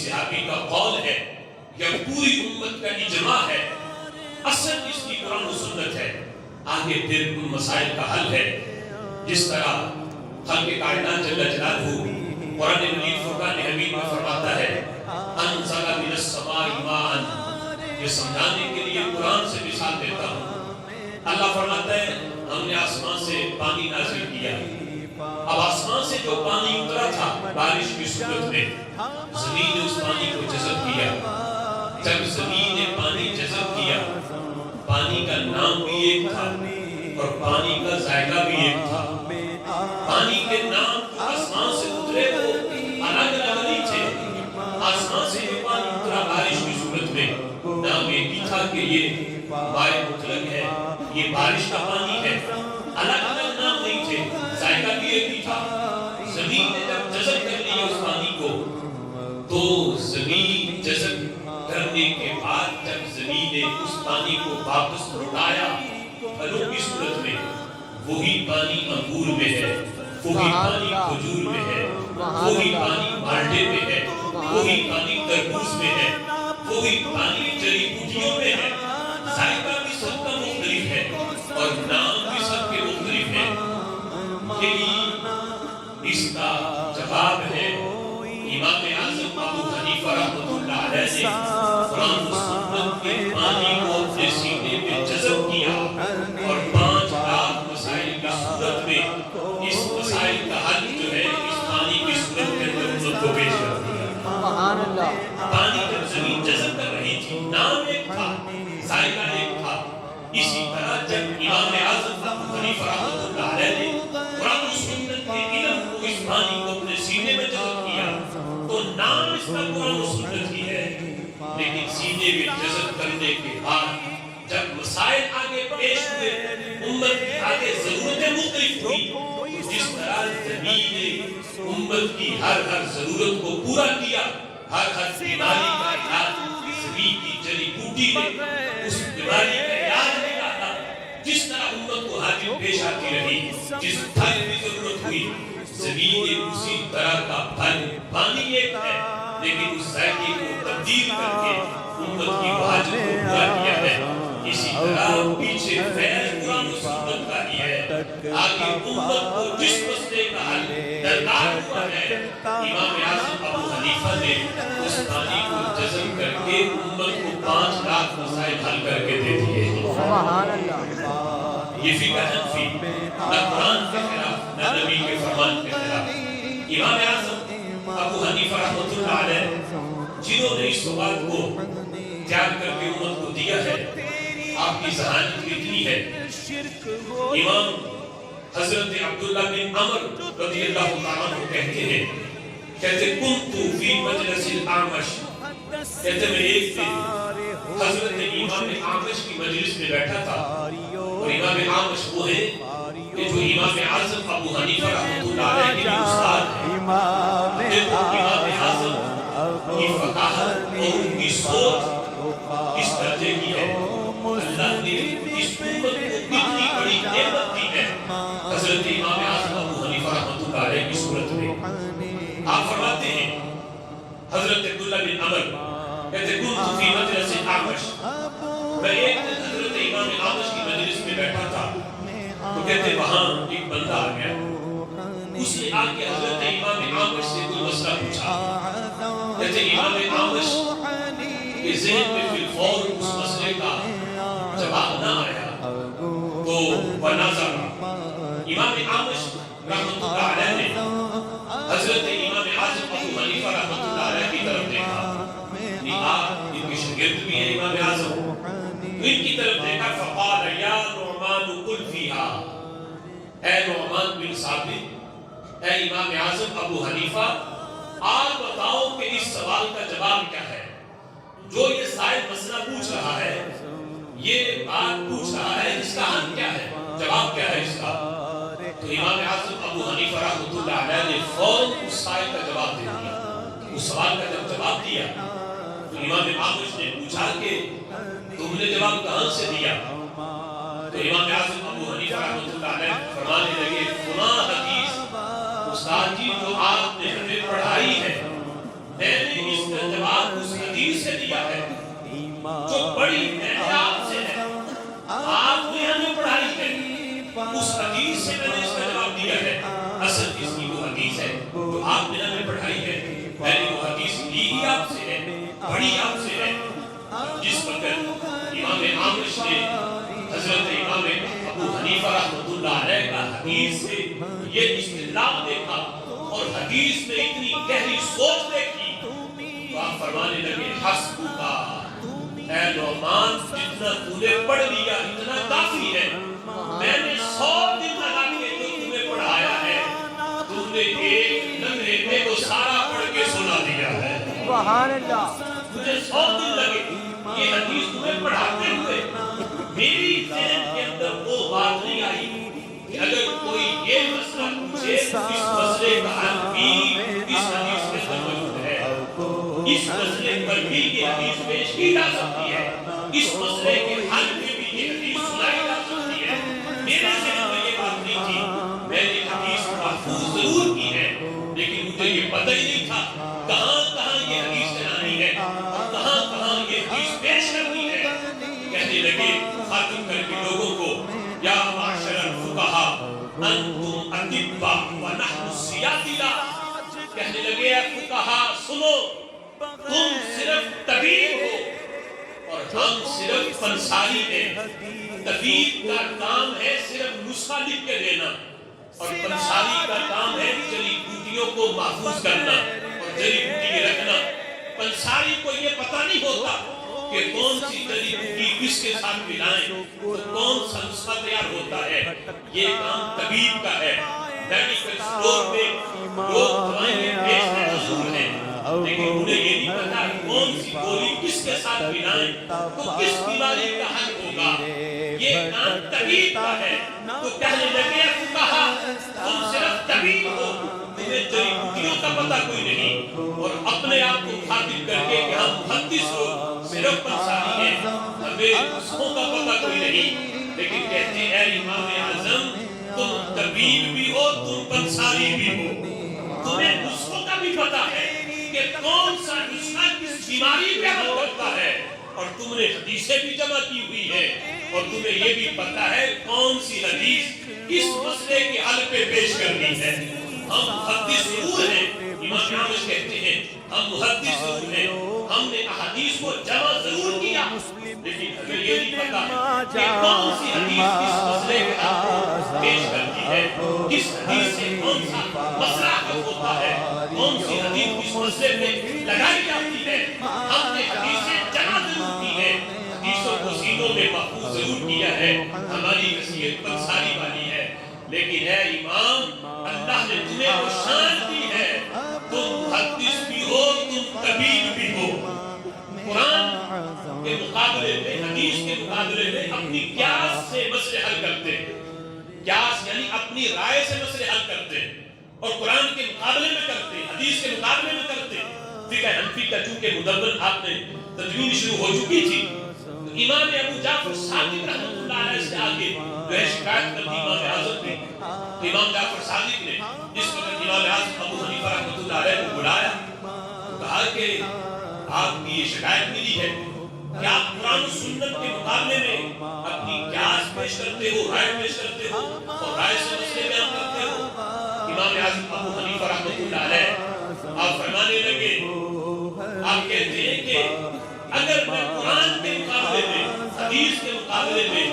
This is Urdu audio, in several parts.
صحابی کا قول ہے یا پوری امت کا اجماع ہے، اصل اس کی قرآن و سنت ہے، آگے پھر ان مسائل کا حل ہے۔ جس طرح خالق کائنات جل جلالہ قرآن مجید فرقان حمید میں فرماتا ہے انزل من السماء ماء، یہ سمجھانے کے لیے قرآن سے مثال دیتا ہوں۔ اللہ فرماتا ہے ہم نے آسمان سے پانی نازل کیا، اب آسمان سے جو پانی اترا تھا بارش کی صورت میں، زمین نے اس پانی کو جذب کیا۔ جب زمین نے پانی جذب کیا، پانی کا نام بھی ایک تھا اور پانی کا ذائقہ بھی ایک تھا۔ پانی کے نام جو آسمان سے اترے وہ الگ الگ نہیں تھے۔ آسمان سے جو پانی اترا بارش کی صورت میں، نام ایک ہی تھا کہ یہ مائع مطلق ہے، یہ بارش کا پانی ہے۔ الگ الگ نام نہیں تھے، ذائقہ بھی ایک ہی تھا۔ زمین نے جب جذب کر لیا اس پانی کو، تو زمین جذب کرنے کے بعد جب زمین نے اس پانی کو واپس لوٹایا پھلوں کی صورت میں، وہی پانی انگور میں ہے، وہی پانی کھجور میں ہے، وہی پانی مالٹے میں ہے، وہی پانی تربوز میں ہے، وہی پانی جڑی بوٹیوں میں ہے۔ ذائقہ بھی سب کا مختلف ہے اور نام بھی سب کے مختلف ہیں۔ یہی اس کا جواب ہے امام اعظم ابو حنیفہ رحمۃ اللہ علیہ نے قرآن و سنت کے پانی کو اپنے سینے میں جذب کیا اور 5 لاکھ مسائل کی صورت میں اس مسائل کا حل جو ہے اس پانی کی صورت میں امت کو پیش کر دیا۔ سبحان اللہ۔ پانی جب زمین جذب کر رہی تھی، نام ایک تھا، ذائقہ ایک تھا۔ اسی طرح جب امام اعظم ابو حنیفہ رحمۃ اللہ علیہ نے قرآن و سنت کے علم کو اس پانی کو اپنے سینے میں جذب کیا تو نام اس کا قرآن و سنت ہی ہے، لیکن سینے میں جذب کرنے کے بعد جب مسائل آگے پیش ہوئے، امت کی آگے ضرورتیں مختلف ہوئی، جس طرح زمین نے امت کی ہر ضرورت کو پورا کیا، ہر بیماری کا علاج زمین کی جڑی بوٹی نے اس بیماری کا علاج نکالا۔ جس طرح امت کو حاجت پیش آتی رہی، جس پھل کی ضرورت ہوئی، زمین نے اسی طرح کا پھل، پانی ایک ہے لیکن اس ذائقے کو تبدیل کر کے امت کی حاجت کو پورا کیا ہے۔ اسی طرح پیچھے فیض قرآن و سنت کا ہی ہے، آگے امت کو جس مسئلے کا حل درکار ہوا ہے، امام اعظم ابو حنیفہ نے اس پانی کو جذب کر کے امت کو 5 لاکھ مسائل حل کر کے دے دیے۔ سبحان اللہ۔ یہ فقہ حنفی نہ قرآن کے خلاف نہ نبی کے فرمان کے خلاف۔ امام اعظم ابو حنیفہ رحمۃ اللہ علیہ جنہوں نے اس بات کو تیار کر کے امت کو دیا ہے، آپ کی ذہانت کتنی ہے۔ امام حضرت عبداللہ بن عمر رضی اللہ تعالیٰ عنہ کہتے ہیں، کہتے کنتو فی مجلس الاعمش، کہتے میں ایک دن حضرت امام اعمش کی مجلس میں بیٹھا تھا، اور امام اعمش وہ ہے کہ جو امام اعظم ابو حنیفہ رحمۃ اللہ علیہ کے استاد ہیں۔ دیکھو امام اعظم کی فقاہت اور ان کی سوچ اس درجے کی ہے، اللہ نے اس امت کو کتنی بڑی نعمت دی ہے حضرت امام اعظم ابو حنیفہ رحمۃ اللہ علیہ کی صورت میں۔ آپ فرماتے ہیں حضرت عبداللہ بن عمر کہتے کنت فی مجلس الاعمش، میں ایک دن حضرت امام اعمش کی مجلس میں بیٹھا تھا، تو کہتے وہاں ایک بندہ آ گیا، اس نے آ کے حضرت امام اعمش سے کوئی مسئلہ پوچھا۔ کہتے امام اعمش کے ذہن میں فی الفور اس مسئلے کا جواب نہ آیا، تو بنازع امام اعمش رحمۃ اللہ علیہ نے حضرت امام اعظم ابو حنیفہ رحمۃ اللہ علیہ کی طرف دیکھا، آپ ان کے شاگرد بھی ہیں امام اعظم، ان کی طرف دیکھا، فقال یا نعمان قل فیہا، اے نعمان بن ثابت، اے امام اعظم ابو حنیفہ، آپ بتاؤ کہ اس سوال کا جواب کیا ہے۔ جو یہ سائل مسئلہ پوچھ رہا ہے، یہ بات پوچھ رہا ہے، اس کا حل کیا ہے، جواب کیا ہے اس کا۔ تو امام اعظم ابو حنیفہ رحمۃ اللہ علیہ نے فوراً اس سائل کا جواب دے دیا۔ اس سوال کا جب جواب دیا تو امام اعمش نے پوچھا کہ تم نے جواب کہاں سے دیا؟ تو امام اعظم ابو حنیفہ رحمۃ اللہ علیہ فرمانے لگے فلاں حدیث استاد جی جو آپ نے ہمیں پڑھائی ہے، میں نے اس کا جواب سے دیا ہے جو بڑی احتیاط سے ہے. آپ نے ہمیں پڑھائی ہے اس حدیث سے میں نے اس کا جواب دیا ہے. اصل اس کی وہ حدیث ہے جو آپ نے ہمیں پڑھائی ہے. میں نے وہ حدیث لی ہی آپ سے ہے, پڑھی آپ سے ہے. جس وقت امام عامش نے حضرت امام ابو حنیفہ رحمۃ اللہ علیہ کا حدیث سے یہ استدلال دیکھا اور حدیث میں اتنی گہری سوچ دیکھی تو آپ فرمانے لگے حسبک اے نعمان, جتنا تو نے پڑھ لیا اتنا کافی ہے. میں نے 100 دن لگا کے جو تمہیں پڑھایا ہے تم نے ایک لمحے میں وہ سارا پڑھ کے سنا دیا ہے. سبحان اللہ. مجھے 100 دن لگے یہ حدیث تمہیں پڑھاتے ہوئے میری ذہن کے اندر وہ بات نہیں آئی کہ اگر کوئی یہ مسئلہ پوچھے اس مسئلے کا حل بھی اس حدیث کے اندر موجود ہے. اس مسئلے پر بھی یہ حدیث پیش کی جا سکتی ہے, اس مسئلے کے حل میں بھی یہ حدیث سنائی جا سکتی ہے. میرے ذہن میں یہ بات نہیں تھی. میں نے حدیث محفوظ ضرور کی ہے لیکن مجھے یہ پتہ ہی نہیں تھا کہاں کہاں یہ حدیث چلانی ہے اور کہاں کہاں یہ حدیث پیش کرنی ہے. کہنے لگے خاتم کر کے لوگوں کو یا معاشر الفقہاء انتم اطباء ونحن السیادلہ. کہنے لگے اے فقہاء سنو, تم صرف طبیب ہو اور ہم صرف پنساری ہیں. طبیب کا کام ہے صرف نسخہ لکھ کے دینا اور پنساری کا کام ہے جڑی بوٹیوں کو محفوظ کرنا اور جڑی بوٹی رکھنا. پنساری کو یہ پتہ نہیں ہوتا کہ کون سی جڑی بوٹی کس کے ساتھ ملائیں تو کون سا نسخہ تیار ہوتا ہے. یہ کام طبیب کا ہے. میڈیکل اسٹور میں لوگ دوائیں بیچتے ضرور ہیں لیکن انہیں یہ نہیں پتا کون سی گولی کس کے ساتھ ملائیں تو کس بیماری کا حل ہوگا. یہ کام طبیب کا ہے. تو کہنے لگے کہا تم صرف طبیب ہو, تمہیں جڑی بوٹیوں کا پتہ کوئی نہیں اور اپنے آپ کو خاطب کر کے کہ ہم محدث ہو صرف پنساری ہیں, ہمیں نسخوں کا پتہ کوئی نہیں. لیکن کہتے ہیں اے امام اعظم تم طبیب بھی ہو تم پنساری بھی ہو, تمہیں نسخوں کا بھی پتہ ہے کہ کون سا نسخہ کس بیماری پہ عمل کرتا ہے اور تم نے حدیثیں بھی جمع کی ہوئی ہیں اور تمہیں یہ بھی پتہ ہے کون سی حدیث کس مسئلے کے حل پہ پیش کرنی ہے. ہم محدث ضرور ہیں, امام عامش کہتے ہیں ہم محدث ضرور ہیں, ہم نے احادیث کو جمع ضرور کیا لیکن ہمیں یہ نہیں پتا کہ کون سی حدیث کس مسئلے کے حل کو پیش کرتی ہے, کس حدیث سے کون سا مسئلہ حل ہوتا ہے, کون سی حدیث کس مسئلے پہ لگائی جاتی ہے. ہم نے حدیثیں جمع ضرور کی ہے, حدیثوں کو سینوں میں محفوظ ضرور کیا ہے. ہماری نصیحت پنساری والی ہے لیکن ہے امام اللہ نے تمہیں وہ شان دی ہے, تم محدث بھی ہو تم طبیب بھی ہو. قرآن کے مقابلے میں حدیث کے مقابلے میں اپنی قیاس سے مسئلے حل کرتے ہیں. قیاس یعنی اپنی رائے سے مسئلے حل کرتے ہیں اور قرآن کے مقابلے میں کرتے ہیں, حدیث کے مقابلے میں کرتے ہیں. فقہ حنفی کا چونکہ مدون آپ نے تدوین شروع ہو چکی تھی تو امام ابو جعفر صادق رحمۃ اللہ علیہ سے آگے جو ہے شکایت کر دی امام اعظم نے. امام جعفر صادق نے جس وقت امام اعظم ابو حنیفہ رحمۃ اللہ علیہ کو بلایا کہا کہ آپ کی یہ شکایت ملی ہے کہ آپ قرآن و سنت کے مقابلے میں اپنی قیاس پیش کرتے ہو, رائے پیش کرتے ہو اور رائے سے مسئلے بیان کرتے ہو. امام اعظم ابو حنیفہ رحمۃ اللہ علیہ آپ فرمانے لگے, آپ کہتے ہیں کہ اگر میں قرآن کے مقابلے میں حدیث کے مقابلے میں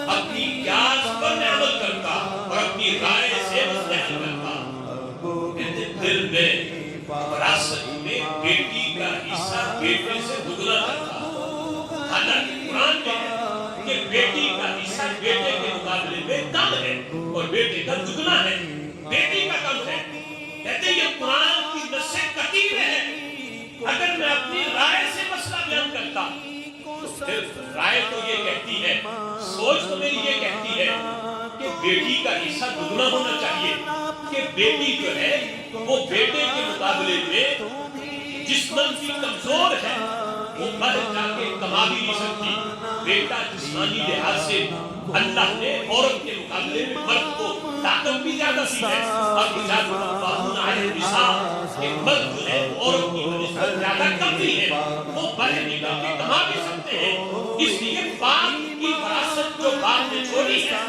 اپنی قیاس پر عمل کرتا اور اپنی رائے سے مسئلے حل کرتا کہتے پھر میں وراثت میں بیٹی کا حصہ بیٹے سے دگنا کرتا. حالانکہ قرآن میں ہے کہ بیٹی کا حصہ بیٹے کے مقابلے میں کم ہے اور بیٹے کا دگنا ہے, بیٹی کا کم ہے. کہتے ہیں یہ قرآن کی نص کثیر ہے. اگر میں اپنی رائے سے مسئلہ بیان کرتا تو پھر رائے تو یہ کہتی ہے, سوچ تو میری یہ کہتی ہے کہ بیٹی کا حصہ دگنا ہونا چاہیے کہ بیٹی جو ہے وہ بیٹے کے مقابلے میں جسمن کی کمزور ہے, وہ باہر جا کے کما بھی نہیں سکتی. بیٹا جسمانی لحاظ سے اللہ نے عورت کے مقابلے میں مرد کو طاقت بھی زیادہ دی ہے. اب اجازت باہن آئے نساء کہ مرد جو ہے عورت کی نسبت زیادہ کم چھوٹی ہیں وہ بڑے نکل کے کما بھی سکتے ہیں. اس لیے باپ کی وراثت جو باپ نے چھوڑی ہے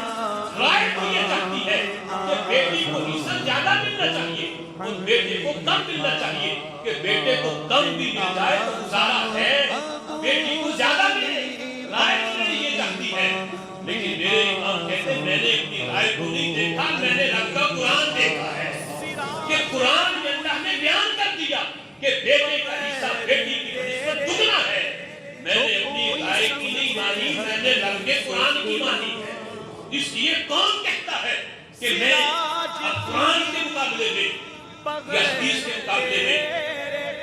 رائے کو یہ چاہتی ہے کہ بیٹی کو حصہ زیادہ ملنا چاہیے اور بیٹے کو کم ملنا چاہیے. کہ بیٹے کو کم بھی مل جائے تو گزارا ہے, بیٹی کو زیادہ ملے رائے میری یہ چاہتی ہے. لیکن میرے امام کہتے ہیں میں نے اپنی رائے کو نہیں دیکھا, میں نے رب کا قرآن دیکھا ہے کہ قرآن میں اللہ نے بیان کر دیا کہ بیٹے کا حصہ بیٹی کی نسبت دگنا ہے. میں نے اپنی رائے کی نہیں مانی, میں نے رب کے قرآن کی مانی ہے. اس لیے کون کہتا ہے کہ میں اب قرآن کے مقابلے میں یا حدیث کے مقابلے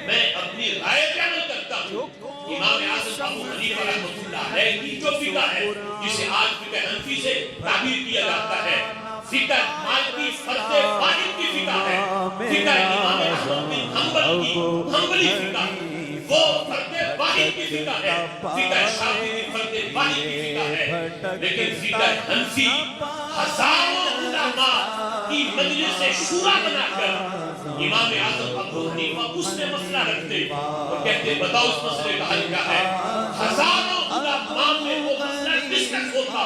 میں اپنی رائے بیان کرتا ہوں. امام اعظم ابو حنیفہ رحمۃ اللہ علیہ کی جو فقہ ہے جسے آج فقہ حنفی سے تعبیر کیا جاتا ہے, فقہ مالکی فرد واحد کی فقہ ہے, فقہ امام احمد بن حنبل کی حنبلی فقہ وہ فرد واحد کی فقہ ہے, فقہ شافعی فرد واحد کی فقہ ہے. لیکن فقہ حنفی ہزاروں علماء کی مجلس شورا بنا کر امام اعظم ابو حنیفہ اس میں مسئلہ رکھتے اور کہتے بتاؤ اس مسئلے کا حل کیا ہے. ہزاروں علماء میں وہ مسئلہ ڈسکس ہوتا,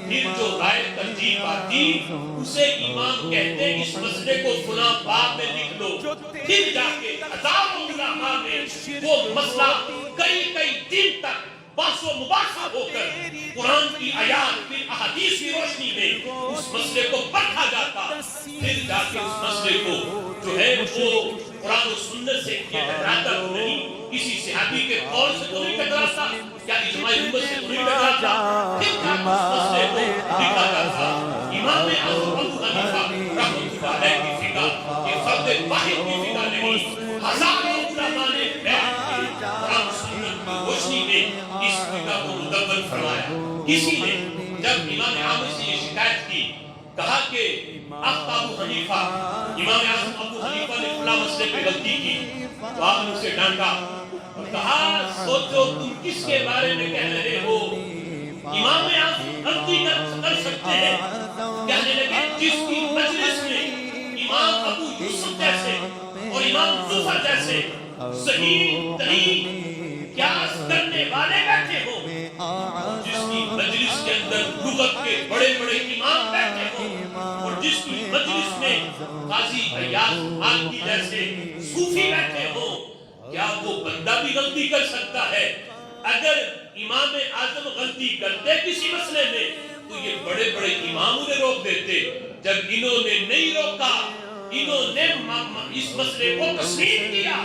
پھر جو رائے ترجیح پاتی اسے امام کہتے اس مسئلے کو فلاں باب میں لکھ دو. پھر جا کے ہزاروں علماء میں وہ مسئلہ کئی دن تک بحث و مباحثہ ہو کر قرآن کی آیات پھر احادیث کی روشنی میں اس مسئلے کو پرکھا جاتا. پھر جا کے اس مسئلے کو جو ہے وہ قرآن و سنت سے ٹکراتا نہیں, کسی صحابی کے قول سے تو نہیں ٹکراتا, یا اجماع امت سے تو نہیں ٹکراتا. پھر جا کے اس مسئلے کو لکھا جاتا. امام اعظم ابو حنیفہ رحمۃ اللہ علیہ کی فقہ یہ فرد واحد کی فقہ نہیں, ہزاروں علماء نے بیٹھ کے قرآن و سنت کی روشنی میں اس فقہ کو مدون فرمایا. کسی نے جب امام اعظم سے یہ شکایت کی, کہا کہ ابو حنیفہ امام اعظم ابو حنیفہ نے فلاں مسئلے پہ غلطی کی, تو آپ نے اسے ڈانٹا اور کہا سوچو تم کس کے بارے میں کہہ رہے ہو. امام اعظم غلطی کر سکتے ہیں, کہنے لگے جس کی مجلس میں امام ابو یوسف جیسے اور امام زفر جیسے صحیح ترین قیاس کرنے والے بیٹھے ہو, جس کی مجلس کے اندر لغت کے بڑے امام بیٹھے ہوں اور جس کی مجلس میں قاضی عیاض مالکی جیسے صوفی بیٹھے ہوں, کیا وہ بندہ بھی غلطی کر سکتا ہے؟ اگر امام اعظم غلطی کرتے کسی مسئلے میں تو یہ بڑے امام انہیں روک دیتے. جب انہوں نے نہیں روکا, انہوں نے اس مسئلے کو تسلیم کیا,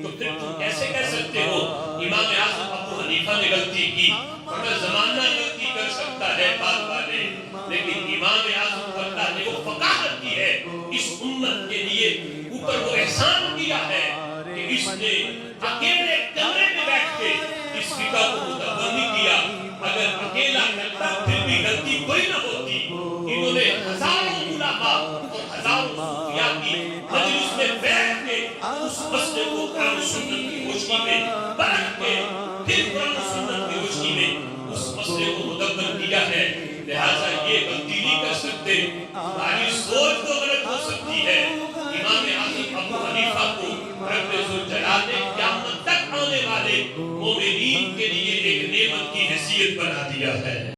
تو پھر تم کیسے کہہ سکتے ہو امام اعظم ابو حنیفہ نے غلطی کی؟ ورنہ زمانہ غلطی کر سکتا ہے بعد والے, لیکن امام اعظم اللہ نے وہ فقاہت کی ہے اس امت کے لیے, اوپر وہ احسان کیا ہے کہ اس نے اکیلے کمرے میں بیٹھ کے اس فقہ کو مدون کیا. اگر اکیلا کرتا پھر بھی غلطی کوئی نہ ہوتی. انہوں نے ہزاروں علماء اور ہزاروں صوفیاء کی مجلس میں بیٹھ کے اس مسئلے کو قرآن و سنت کی روشنی میں پرکھ کے پھر قرآن و سنت کی روشنی میں اس مسئلے کو مدون کیا ہے. لہٰذا یہ غلطی نہیں کر سکتے, ہماری سوچ تو غلط ہو سکتی ہے. امام اعظم ابو حنیفہ کو رب ذوالجلال نے قیامت تک آنے والے مومنین کے لیے ایک نعمت کی حیثیت بنا دیا ہے.